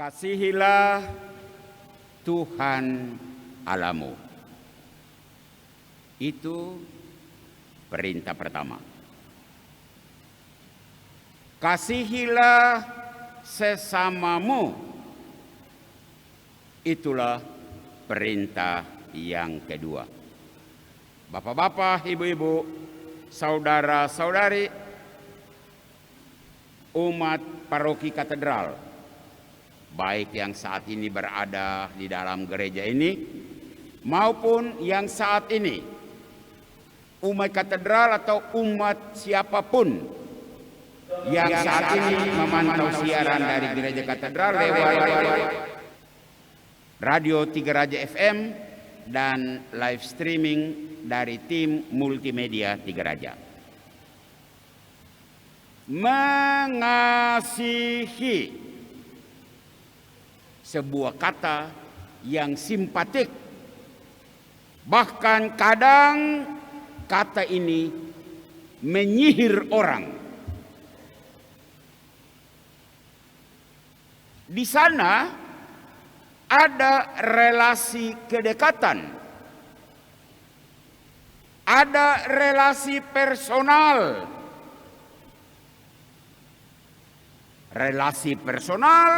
Kasihilah Tuhan Allahmu. Itu perintah pertama. Kasihilah sesamamu. Itulah perintah yang kedua. Bapak-bapak, ibu-ibu, saudara-saudari, umat paroki katedral, baik yang saat ini berada di dalam gereja ini maupun yang saat ini umat katedral atau umat siapapun yang saat ini memantau siaran dari gereja katedral lewat Radio Tiga Raja FM dan live streaming dari tim multimedia Tiga Raja. Mengasihi, sebuah kata yang simpatik. Bahkan kadang kata ini menyihir orang. Di sana ada relasi kedekatan, ada relasi personal. Relasi personal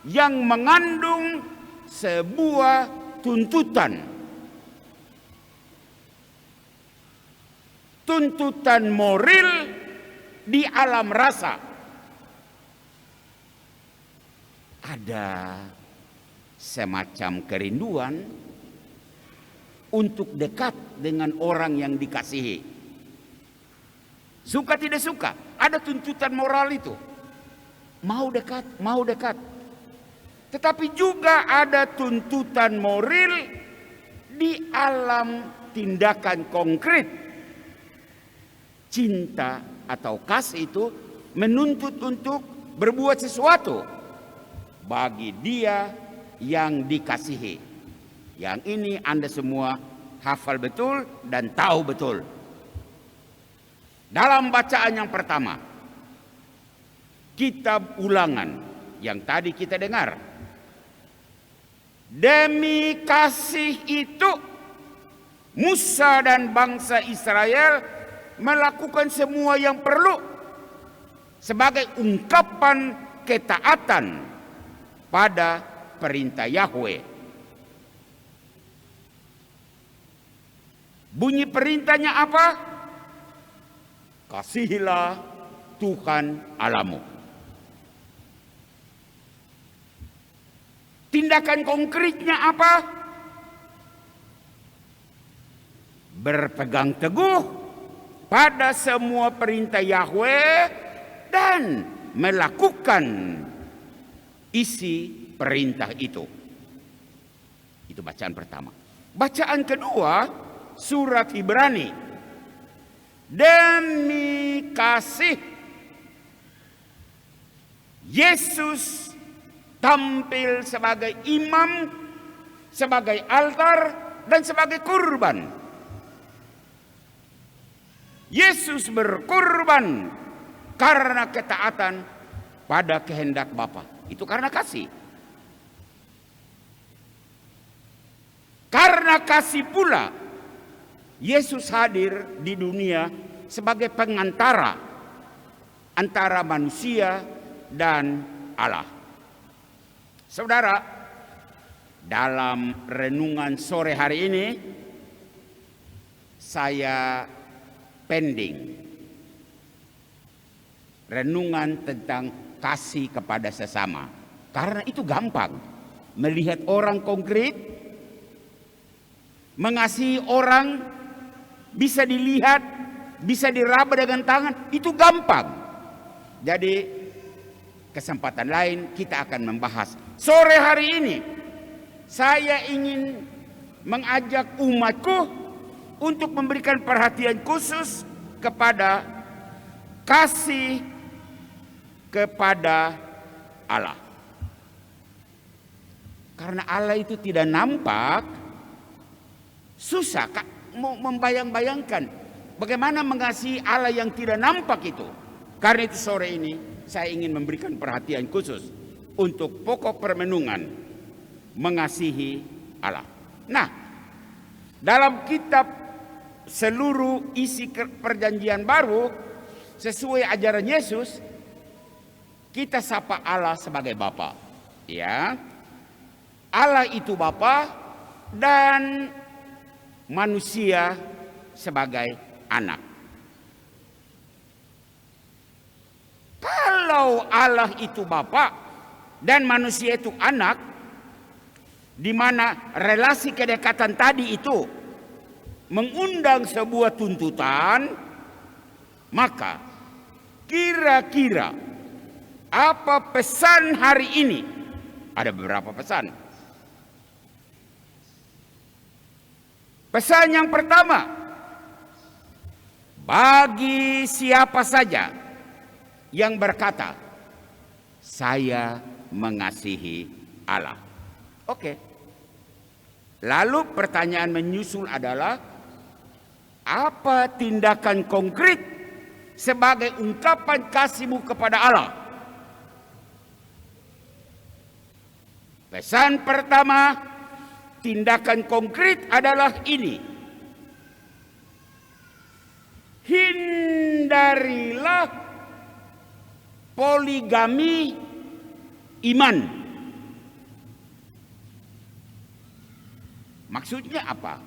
yang mengandung sebuah tuntutan. Tuntutan moral di alam rasa. Ada semacam kerinduan untuk dekat dengan orang yang dikasihi. Suka tidak suka, ada tuntutan moral itu. Mau dekat, mau dekat. Tetapi juga ada tuntutan moral di alam tindakan konkret. Cinta atau kasih itu menuntut untuk berbuat sesuatu bagi dia yang dikasihi. Yang ini Anda semua hafal betul dan tahu betul. Dalam bacaan yang pertama, kitab Ulangan yang tadi kita dengar, demi kasih itu Musa dan bangsa Israel melakukan semua yang perlu sebagai ungkapan ketaatan pada perintah Yahweh. Bunyi perintahnya apa? Kasihilah Tuhan Allahmu. Tindakan konkretnya apa? Berpegang teguh pada semua perintah Yahweh dan melakukan isi perintah itu. Itu bacaan pertama. Bacaan kedua, surat Ibrani. Demi kasih Yesus tampil sebagai imam, sebagai altar, dan sebagai kurban. Yesus berkorban karena ketaatan pada kehendak Bapa. Itu karena kasih. Karena kasih pula Yesus hadir di dunia sebagai pengantara antara manusia dan Allah. Saudara, dalam renungan sore hari ini saya pending renungan tentang kasih kepada sesama. Karena itu gampang. Melihat orang konkret, mengasihi orang, bisa dilihat, bisa diraba dengan tangan, itu gampang. Jadi kesempatan lain kita akan membahas. Sore hari ini saya ingin mengajak umatku untuk memberikan perhatian khusus kepada kasih kepada Allah. Karena Allah itu tidak nampak, susah mau membayang-bayangkan bagaimana mengasihi Allah yang tidak nampak itu. Karena itu sore ini saya ingin memberikan perhatian khusus untuk pokok permenungan mengasihi Allah. Nah, dalam kitab seluruh isi perjanjian baru sesuai ajaran Yesus, kita sapa Allah sebagai Bapa. Ya. Allah itu Bapa dan manusia sebagai anak. Kalau Allah itu Bapa dan manusia itu anak, di mana relasi kedekatan tadi itu mengundang sebuah tuntutan, maka kira-kira apa pesan hari ini? Ada beberapa pesan. Pesan yang pertama, bagi siapa saja yang berkata, saya mengasihi Allah. Oke. Lalu pertanyaan menyusul adalah, apa tindakan konkret sebagai ungkapan kasihmu kepada Allah? Pesan pertama, tindakan konkret adalah ini. Hindarilah poligami iman. Maksudnya apa?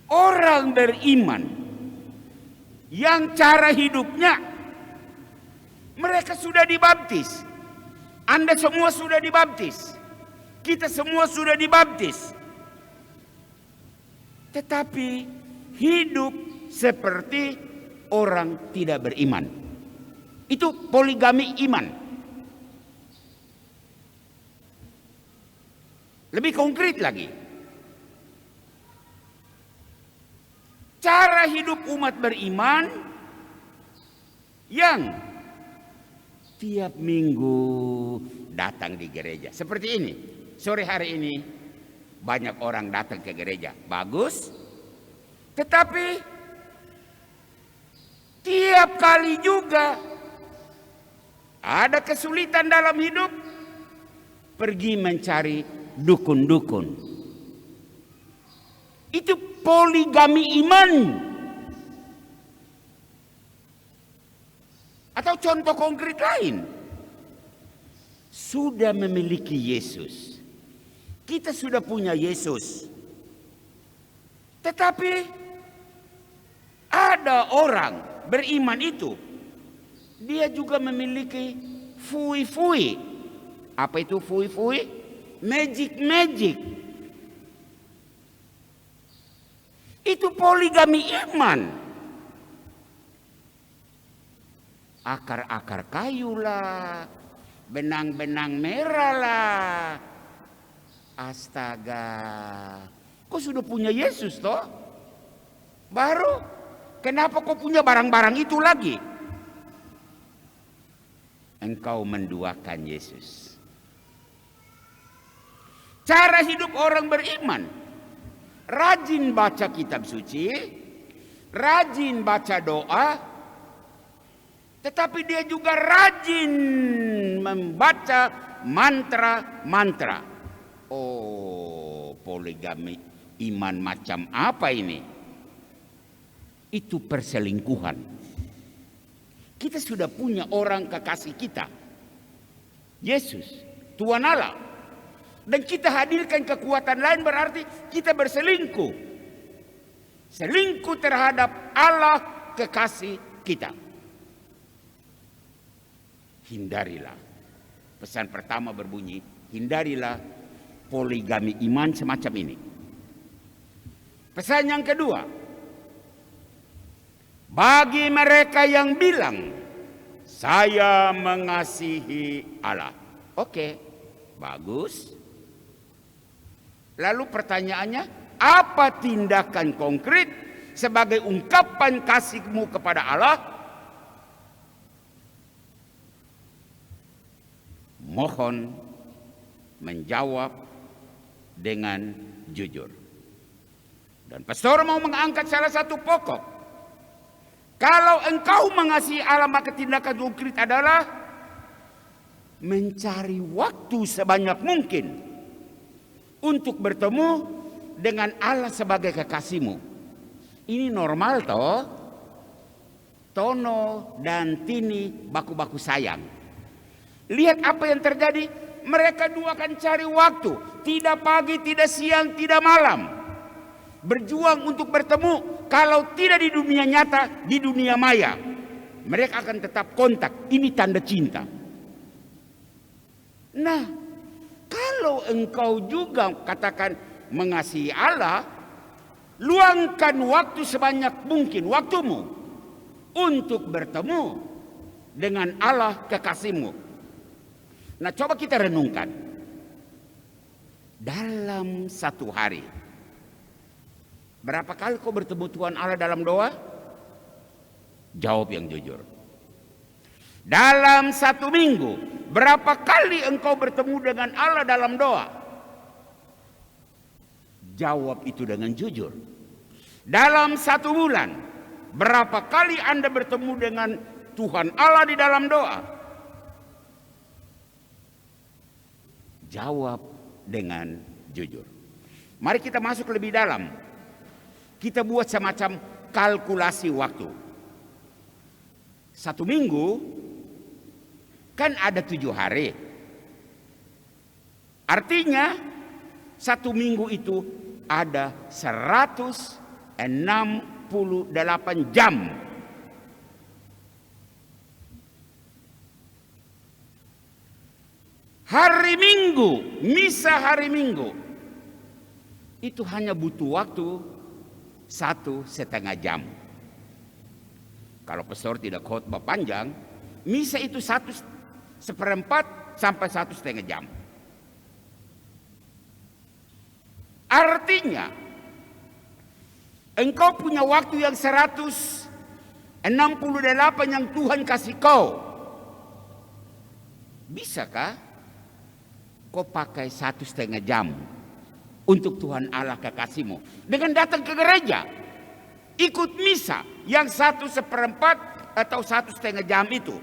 Orang beriman yang cara hidupnya mereka sudah dibaptis. Anda semua sudah dibaptis. Kita semua sudah dibaptis. Tetapi hidup seperti orang tidak beriman. Itu poligami iman. Lebih konkret lagi. Cara hidup umat beriman yang tiap minggu datang di gereja. Seperti ini. Sore hari ini banyak orang datang ke gereja. Bagus. Tetapi tiap kali juga ada kesulitan dalam hidup, pergi mencari dukun-dukun. Itu poligami iman. Atau contoh konkret lain, sudah memiliki Yesus. Kita sudah punya Yesus. Tetapi ada orang beriman itu, dia juga memiliki fui-fui. Apa itu fui-fui? Magic-magic. Itu poligami iman. Akar-akar kayu lah, benang-benang merah lah. Astaga, kau sudah punya Yesus toh? Baru, kenapa kau punya barang-barang itu lagi? Engkau menduakan Yesus. Cara hidup orang beriman, rajin baca kitab suci, rajin baca doa, tetapi dia juga rajin membaca mantra-mantra. Oh, poligami iman macam apa ini? Itu perselingkuhan. Kita sudah punya orang kekasih kita, Yesus, Tuhan Allah. Dan kita hadirkan kekuatan lain berarti kita berselingkuh. Selingkuh terhadap Allah kekasih kita. Hindarilah. Pesan pertama berbunyi, hindarilah poligami iman semacam ini. Pesan yang kedua, bagi mereka yang bilang, saya mengasihi Allah. Oke, bagus. Lalu pertanyaannya, apa tindakan konkret sebagai ungkapan kasihmu kepada Allah? Mohon menjawab dengan jujur. Dan pastor mau mengangkat salah satu pokok. Kalau engkau mengasihi Allah, maka tindakan konkret adalah mencari waktu sebanyak mungkin untuk bertemu dengan Allah sebagai kekasihmu. Ini normal toh? Tono dan Tini baku-baku sayang. Lihat apa yang terjadi. Mereka dua akan cari waktu. Tidak pagi, tidak siang, tidak malam. Berjuang untuk bertemu. Kalau tidak di dunia nyata, di dunia maya. Mereka akan tetap kontak. Ini tanda cinta. Nah, kalau engkau juga katakan mengasihi Allah, luangkan waktu sebanyak mungkin waktumu untuk bertemu dengan Allah kekasihmu. Nah, coba kita renungkan. Dalam satu hari, berapa kali kau bertemu Tuhan Allah dalam doa? Jawab yang jujur. Dalam satu minggu, berapa kali engkau bertemu dengan Allah dalam doa? Jawab itu dengan jujur. Dalam satu bulan, berapa kali Anda bertemu dengan Tuhan Allah di dalam doa? Jawab dengan jujur. Mari kita masuk lebih dalam. Kita buat semacam kalkulasi waktu. Satu minggu kan ada 7 hari. Artinya satu minggu itu ada 168 jam. Hari Minggu, misa hari Minggu, itu hanya butuh waktu 1,5 jam. Kalau pastor tidak khotbah panjang, misa itu 1/4 sampai 1,5 jam. Artinya, engkau punya waktu yang 168 yang Tuhan kasih kau. Bisakah kau pakai 1,5 jam untuk Tuhan Allah kekasihmu dengan datang ke gereja, ikut misa yang 1/4 atau 1,5 jam itu?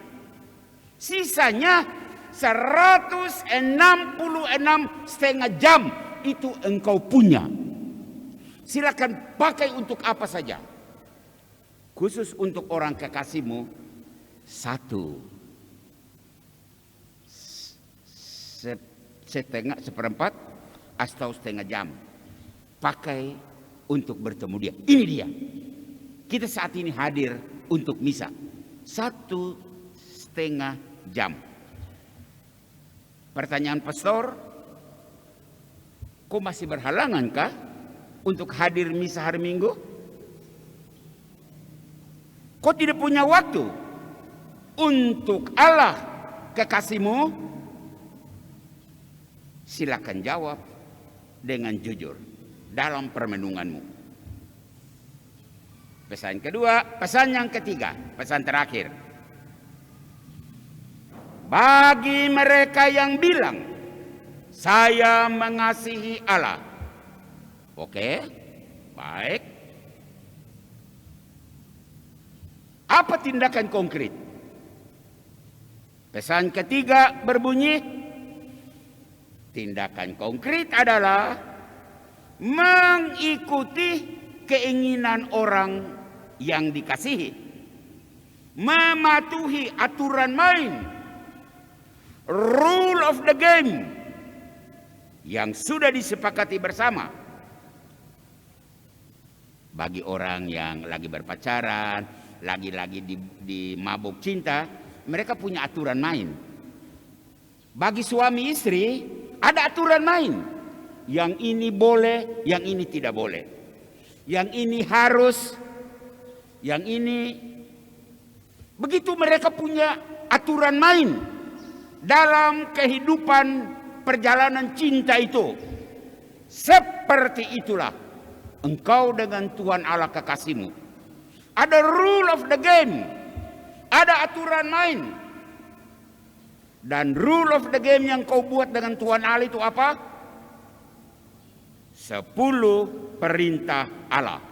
Sisanya 166,5 jam itu engkau punya. Silakan pakai untuk apa saja. Khusus untuk orang kekasihmu, 1/4 atau 1,5 jam. Pakai untuk bertemu dia. Ini dia. Kita saat ini hadir untuk misa. 1,5 jam. Pertanyaan pastor, kau masih berhalangan kah untuk hadir misa hari Minggu? Kau tidak punya waktu untuk Allah kekasihmu? Silakan jawab dengan jujur dalam permenunganmu. Pesan kedua, pesan yang ketiga, pesan terakhir. Bagi mereka yang bilang, saya mengasihi Allah. Oke, baik. Apa tindakan konkret? Pesan ketiga berbunyi, tindakan konkret adalah mengikuti keinginan orang yang dikasihi, mematuhi aturan main, rule of the game yang sudah disepakati bersama. Bagi orang yang lagi berpacaran, lagi-lagi di mabuk cinta, mereka punya aturan main. Bagi suami istri, ada aturan main. Yang ini boleh, yang ini tidak boleh. Yang ini harus, yang ini. Begitu mereka punya aturan main dalam kehidupan perjalanan cinta itu. Seperti itulah engkau dengan Tuhan Allah kekasihmu. Ada rule of the game. Ada aturan main. Dan rule of the game yang kau buat dengan Tuhan Allah itu apa? 10 perintah Allah.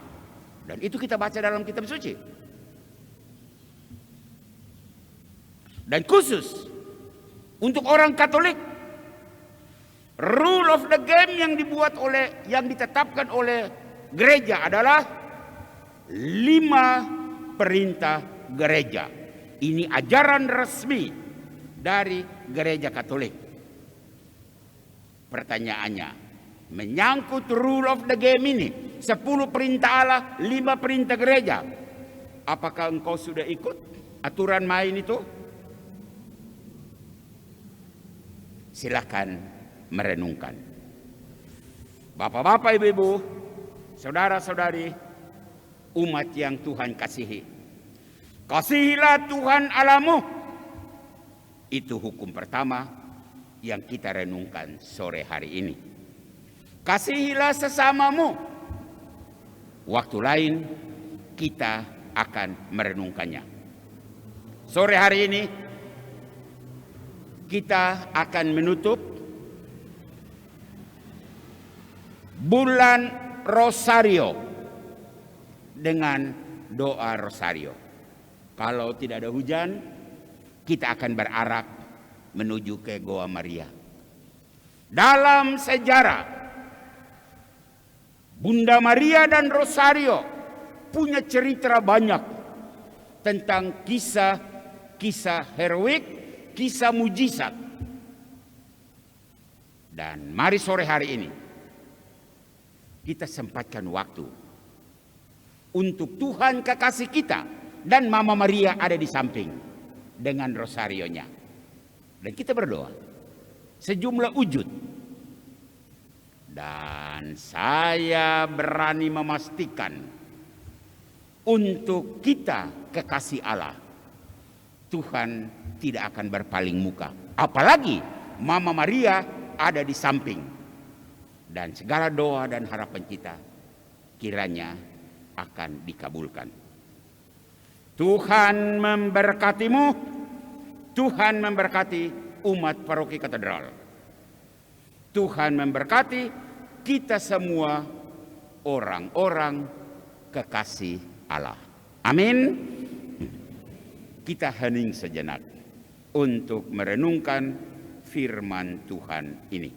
Dan itu kita baca dalam kitab suci. Dan khusus untuk orang Katolik, rule of the game yang ditetapkan oleh gereja adalah 5 perintah gereja. Ini ajaran resmi dari gereja Katolik. Pertanyaannya, menyangkut rule of the game ini, 10 perintah Allah, 5 perintah gereja, apakah engkau sudah ikut aturan main itu? Silakan merenungkan. Bapak-bapak, ibu-ibu, saudara-saudari, umat yang Tuhan kasihi. Kasihilah Tuhan Allahmu. Itu hukum pertama yang kita renungkan sore hari ini. Kasihilah sesamamu. Waktu lain kita akan merenungkannya. Sore hari ini kita akan menutup bulan Rosario dengan doa Rosario. Kalau tidak ada hujan, kita akan berarak menuju ke Goa Maria. Dalam sejarah, Bunda Maria dan Rosario punya cerita banyak tentang kisah heroik, kisah mujizat. Dan mari sore hari ini kita sempatkan waktu untuk Tuhan kekasih kita dan Mama Maria ada di samping dengan rosarionya. Dan kita berdoa sejumlah wujud. Dan saya berani memastikan untuk kita kekasih Allah, Tuhan tidak akan berpaling muka. Apalagi Mama Maria ada di samping. Dan segala doa dan harapan kita kiranya akan dikabulkan. Tuhan memberkatimu. Tuhan memberkati umat Paroki Katedral. Tuhan memberkati kita semua orang-orang kekasih Allah. Amin. Kita hening sejenak untuk merenungkan firman Tuhan ini.